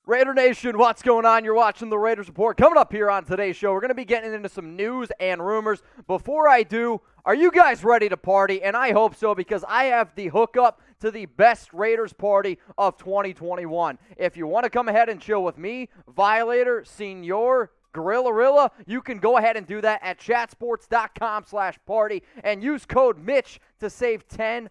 Raider Nation, what's going on? You're watching the Raiders Report. Coming up here on today's show, we're going to be getting into some news and rumors. Before I do, are you guys ready to party? And I hope so, because I have the hookup to the best Raiders party of 2021. If you want to come ahead and chill with me, Violator, Senior, Gorilla, you can go ahead and do that at chatsports.com/party and use code Mitch to save 10%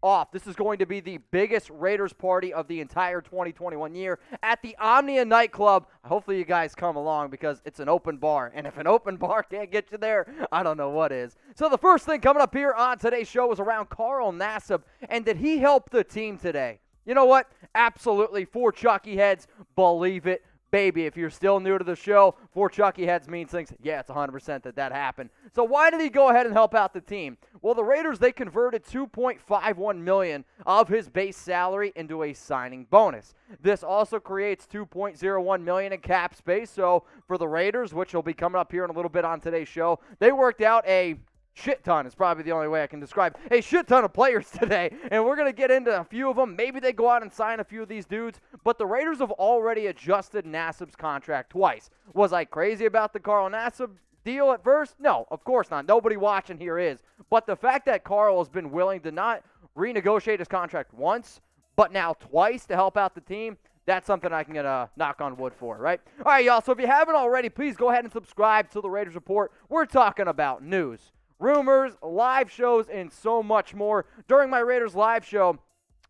off. This is going to be the biggest Raiders party of the entire 2021 year at the Omnia nightclub. Hopefully you guys come along, because it's an open bar, and if an open bar can't get you there, I don't know what is. So the first thing coming up here on today's show is around Carl Nassib, and did he help the team today? You know what? Absolutely. For Chucky heads, believe it, baby. If you're still new to the show, for Chucky heads means things. Yeah, it's 100% that happened. So why did he go ahead and help out the team? Well, the Raiders, they converted $2.51 million of his base salary into a signing bonus. This also creates $2.01 million in cap space. So for the Raiders, which will be coming up here in a little bit on today's show, they worked out a shit ton is probably the only way I can describe. A shit ton of players today, and we're going to get into a few of them. Maybe they go out and sign a few of these dudes, but the Raiders have already adjusted Nassib's contract twice. Was I crazy about the Carl Nassib deal at first? No, of course not. Nobody watching here is. But the fact that Carl has been willing to not renegotiate his contract once, but now twice to help out the team, that's something I can get a knock on wood for, right? All right, y'all, so if you haven't already, please go ahead and subscribe to the Raiders Report. We're talking about news, rumors, live shows, and so much more. During my Raiders live show,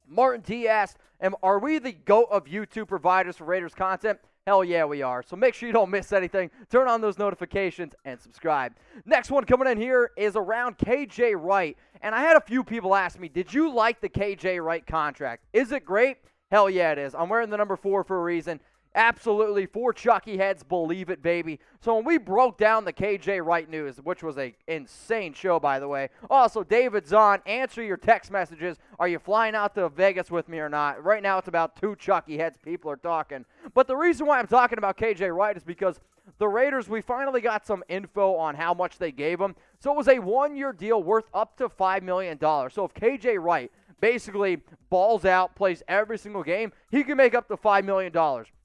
Martin T asked, are we the GOAT of YouTube providers for Raiders content? Hell yeah, we are. So make sure you don't miss anything. Turn on those notifications and subscribe. Next one coming in here is around KJ Wright. And I had a few people ask me, did you like the KJ Wright contract? Is it great? Hell yeah, it is. I'm wearing the number 4 for a reason. Absolutely, for Chucky heads, believe it, baby. So when we broke down the KJ Wright news, which was an insane show, by the way. Also, David's on. Answer your text messages. Are you flying out to Vegas with me or not? Right now, it's about 2 Chucky heads. People are talking. But the reason why I'm talking about KJ Wright is because the Raiders, we finally got some info on how much they gave him. So it was a 1-year deal worth up to $5 million. So if KJ Wright basically balls out, plays every single game, he can make up to $5 million.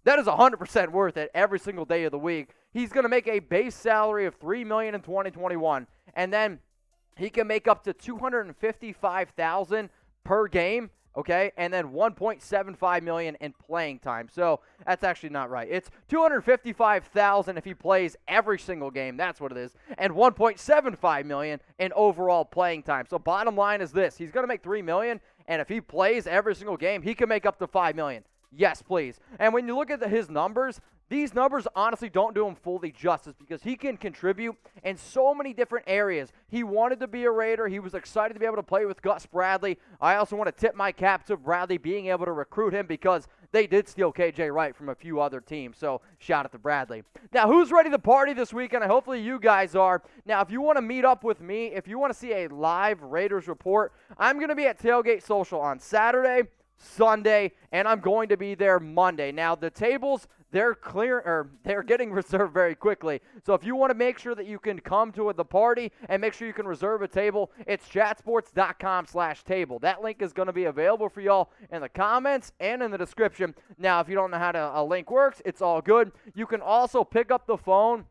That is 100% worth it every single day of the week. He's going to make a base salary of $3 million in 2021, and then he can make up to $255,000 per game, okay, and then $1.75 million in playing time. So that's actually not right. It's $255,000 if he plays every single game. That's what it is, and $1.75 million in overall playing time. So bottom line is this: he's going to make $3 million, and if he plays every single game, he can make up to $5 million. Yes, please. And when you look at his numbers, these numbers honestly don't do him fully justice, because he can contribute in so many different areas. He wanted to be a Raider. He was excited to be able to play with Gus Bradley. I also want to tip my cap to Bradley being able to recruit him, because they did steal KJ Wright from a few other teams. So shout out to Bradley. Now, who's ready to party this weekend? Hopefully you guys are. Now, if you want to meet up with me, if you want to see a live Raiders report, I'm going to be at Tailgate Social on Saturday, Sunday, and I'm going to be there Monday. Now, the tables, they're getting reserved very quickly. So if you want to make sure that you can come to the party and make sure you can reserve a table, it's chatsports.com/table. That link is going to be available for y'all in the comments and in the description. Now, if you don't know how a link works, it's all good. You can also pick up the phone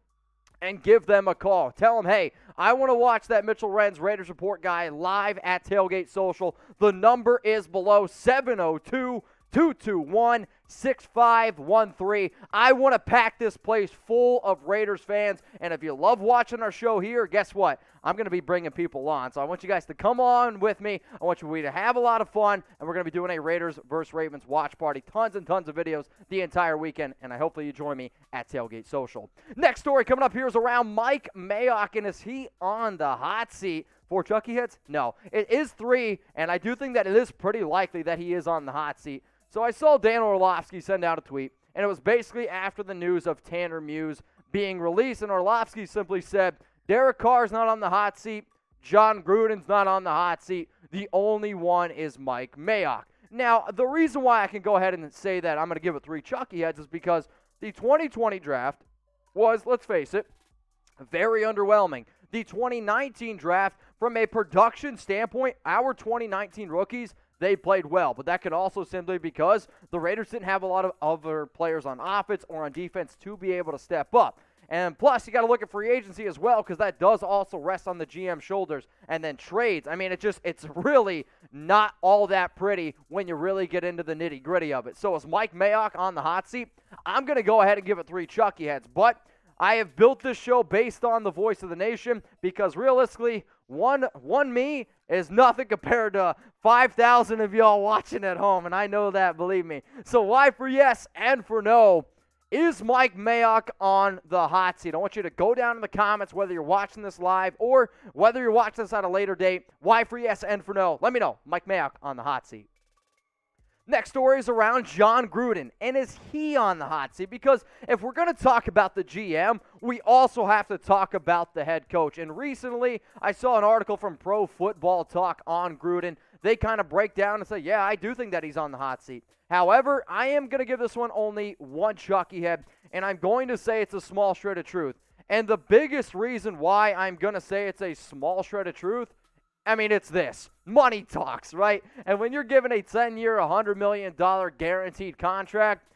and give them a call. Tell them, hey, I want to watch that Mitchell Renz Raiders Report guy live at Tailgate Social. The number is below, 702-221-6513. I want to pack this place full of Raiders fans, and if you love watching our show here, guess what? I'm going to be bringing people on, so I want you guys to come on with me. I want you to have a lot of fun, and we're going to be doing a Raiders versus Ravens watch party. Tons and tons of videos the entire weekend, and I hopefully you join me at Tailgate Social. Next story coming up here is around Mike Mayock, and is he on the hot seat for Chucky hits? No. It is 3, and I do think that it is pretty likely that he is on the hot seat. So I saw Dan Orlovsky send out a tweet, and it was basically after the news of Tanner Muse being released, and Orlovsky simply said, Derek Carr's not on the hot seat, Jon Gruden's not on the hot seat, the only one is Mike Mayock. Now, the reason why I can go ahead and say that I'm going to give it 3 Chucky heads is because the 2020 draft was, let's face it, very underwhelming. The 2019 draft, from a production standpoint, our 2019 rookies, they played well. But that could also simply because the Raiders didn't have a lot of other players on offense or on defense to be able to step up. And plus, you got to look at free agency as well, because that does also rest on the GM shoulders. And then trades. I mean, it's really not all that pretty when you really get into the nitty-gritty of it. So is Mike Mayock on the hot seat? I'm going to go ahead and give it 3 Chucky heads. But I have built this show based on the voice of the nation, because realistically, one me is nothing compared to 5,000 of y'all watching at home. And I know that, believe me. So why for yes and for no? Is Mike Mayock on the hot seat? I want you to go down in the comments whether you're watching this live or whether you're watching this at a later date. Why for yes and for no? Let me know. Mike Mayock on the hot seat. Next story is around Jon Gruden, and is he on the hot seat? Because if we're going to talk about the GM, we also have to talk about the head coach. And recently, I saw an article from Pro Football Talk on Gruden. They kind of break down and say, yeah, I do think that he's on the hot seat. However, I am going to give this one only 1 Chucky head, and I'm going to say it's a small shred of truth. And the biggest reason why I'm going to say it's a small shred of truth, I mean, it's this. Money talks, right? And when you're given a 10-year, $100 million guaranteed contract,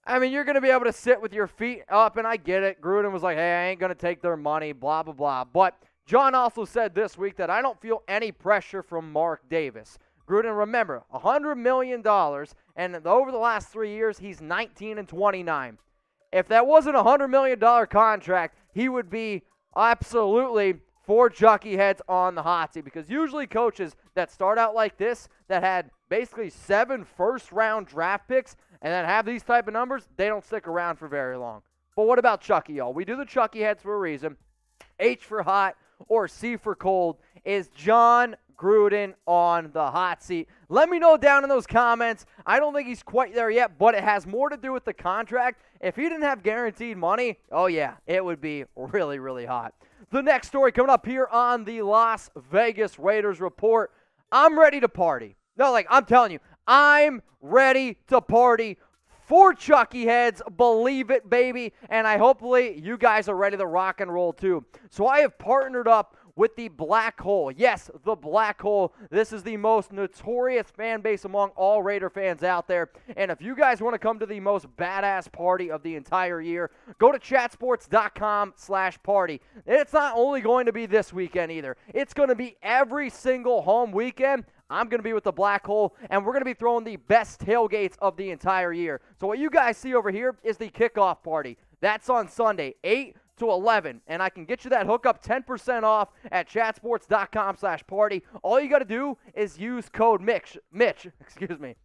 I mean, you're going to be able to sit with your feet up, and I get it. Gruden was like, hey, I ain't going to take their money, blah, blah, blah. But John also said this week that I don't feel any pressure from Mark Davis. Gruden, remember, $100 million, and over the last 3 years, he's 19-29. If that wasn't a $100 million contract, he would be absolutely 4 Chucky heads on the hot seat, because usually coaches that start out like this, that had basically 7 first-round draft picks, and then have these type of numbers, they don't stick around for very long. But what about Chucky, y'all? We do the Chucky heads for a reason. H for hot or C for cold. Is Jon Gruden on the hot seat? Let me know down in those comments. I don't think he's quite there yet, but it has more to do with the contract. If he didn't have guaranteed money, oh yeah, it would be really, really hot. The next story coming up here on the Las Vegas Raiders Report. I'm ready to party. No, I'm telling you, I'm ready to party. 4 Chucky heads, believe it, baby. And hopefully you guys are ready to rock and roll too. So I have partnered up with the Black Hole. Yes, the Black Hole. This is the most notorious fan base among all Raider fans out there. And if you guys want to come to the most badass party of the entire year, go to chatsports.com/party. It's not only going to be this weekend either. It's going to be every single home weekend. I'm going to be with the Black Hole, and we're going to be throwing the best tailgates of the entire year. So what you guys see over here is the kickoff party. That's on Sunday, 8 to 11, and I can get you that hookup 10% off at chatsports.com/party. All you got to do is use code Mitch, excuse me.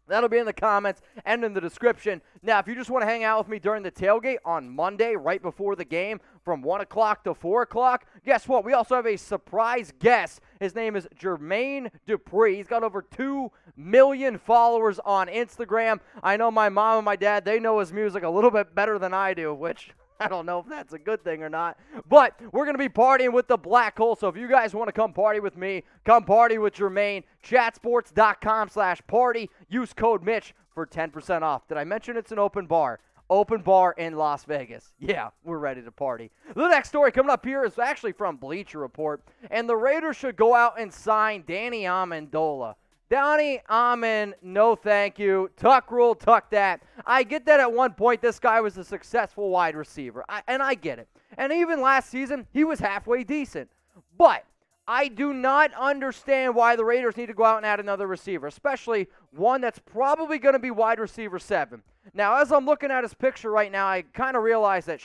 That'll be in the comments and in the description. Now, if you just want to hang out with me during the tailgate on Monday, right before the game, from 1 o'clock to 4 o'clock, guess what? We also have a surprise guest. His name is Jermaine Dupree. He's got over 2 million followers on Instagram. I know my mom and my dad, they know his music a little bit better than I do, which I don't know if that's a good thing or not. But we're going to be partying with the Black Hole. So if you guys want to come party with me, come party with Jermaine. Chatsports.com/party. Use code Mitch for 10% off. Did I mention it's an open bar? Open bar in Las Vegas. Yeah, we're ready to party. The next story coming up here is actually from Bleacher Report. And the Raiders should go out and sign Danny Amendola. Donnie Amen, no thank you. Tuck rule, tuck that. I get that at one point this guy was a successful wide receiver, and I get it. And even last season, he was halfway decent. But I do not understand why the Raiders need to go out and add another receiver, especially one that's probably going to be wide receiver 7. Now, as I'm looking at his picture right now, I kind of realize that,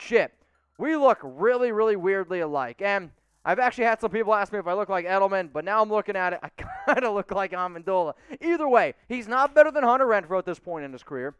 we look really, really weirdly alike. And I've actually had some people ask me if I look like Edelman, but now I'm looking at it, I kind of look like Amendola. Either way, he's not better than Hunter Renfrow at this point in his career,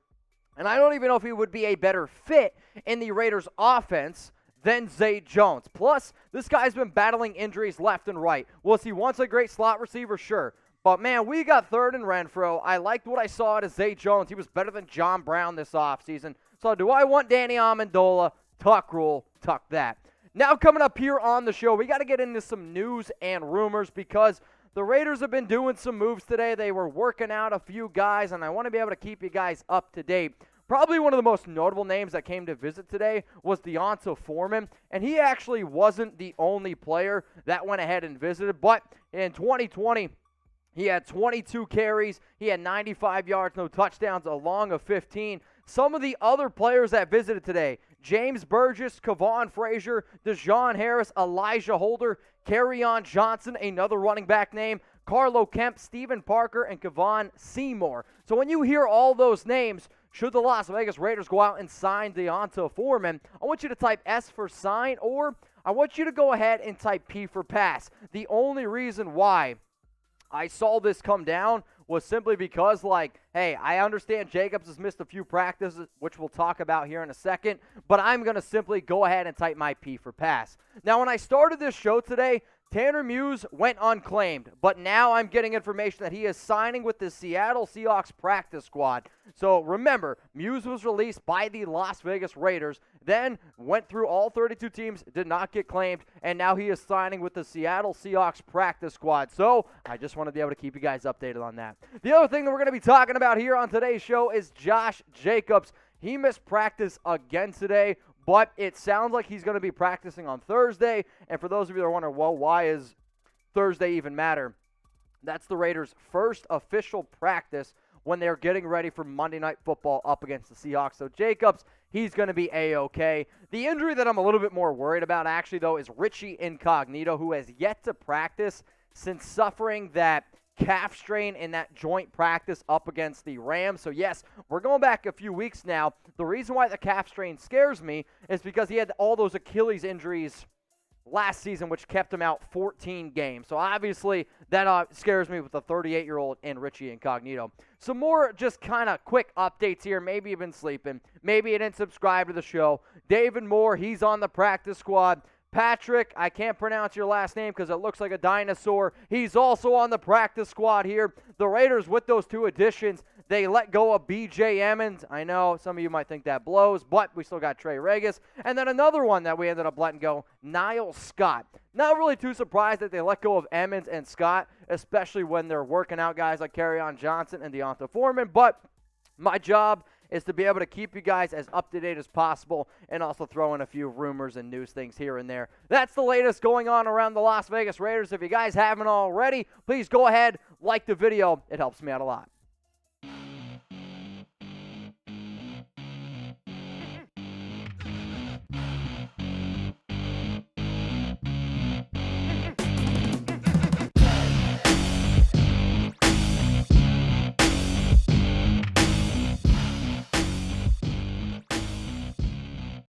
and I don't even know if he would be a better fit in the Raiders' offense than Zay Jones. Plus, this guy's been battling injuries left and right. Was he once a great slot receiver? Sure. But, man, we got third in Renfrow. I liked what I saw out of Zay Jones. He was better than John Brown this offseason. So do I want Danny Amendola? Tuck rule, tuck that. Now coming up here on the show, we got to get into some news and rumors because the Raiders have been doing some moves today. They were working out a few guys, and I want to be able to keep you guys up to date. Probably one of the most notable names that came to visit today was D'Onta Foreman, and he actually wasn't the only player that went ahead and visited, but in 2020, He had 22 carries. He had 95 yards, no touchdowns, a long of 15. Some of the other players that visited today: James Burgess, Kavon Frazier, Dejon Harris, Alijah Holder, Kerryon Johnson, another running back name, Carlo Kemp, Stephen Parker, and Kevon Seymour. So when you hear all those names, should the Las Vegas Raiders go out and sign D'Onta Foreman, I want you to type S for sign, or I want you to go ahead and type P for pass. The only reason why I saw this come down was simply because, like, hey, I understand Jacobs has missed a few practices, which we'll talk about here in a second, but I'm going to simply go ahead and type my P for pass. Now, when I started this show today, Tanner Muse went unclaimed, but now I'm getting information that he is signing with the Seattle Seahawks practice squad. So remember, Muse was released by the Las Vegas Raiders, then went through all 32 teams, did not get claimed, and now he is signing with the Seattle Seahawks practice squad. So I just want to be able to keep you guys updated on that. The other thing that we're going to be talking about here on today's show is Josh Jacobs. He missed practice again today, but it sounds like he's going to be practicing on Thursday. And for those of you that are wondering, well, why is Thursday even matter? That's the Raiders' first official practice when they're getting ready for Monday Night Football up against the Seahawks. So Jacobs, he's going to be A-OK. The injury that I'm a little bit more worried about, actually, though, is Richie Incognito, who has yet to practice since suffering that calf strain in that joint practice up against the Rams. So yes, we're going back a few weeks now. The reason why the calf strain scares me is because he had all those Achilles injuries last season, which kept him out 14 games. So obviously that scares me with the 38-year-old and Richie Incognito. Some more just kind of quick updates here. Maybe you've been sleeping. Maybe you didn't subscribe to the show. David Moore, he's on the practice squad. Patrick, I can't pronounce your last name because it looks like a dinosaur. He's also on the practice squad here. The Raiders, with those two additions, they let go of B.J. Emmons. I know some of you might think that blows, but we still got Trey Regis. And then another one that we ended up letting go, Niles Scott. Not really too surprised that they let go of Emmons and Scott, especially when they're working out guys like Kerryon Johnson and D'Onta Foreman. But my job is to be able to keep you guys as up-to-date as possible and also throw in a few rumors and news things here and there. That's the latest going on around the Las Vegas Raiders. If you guys haven't already, please go ahead, like the video. It helps me out a lot.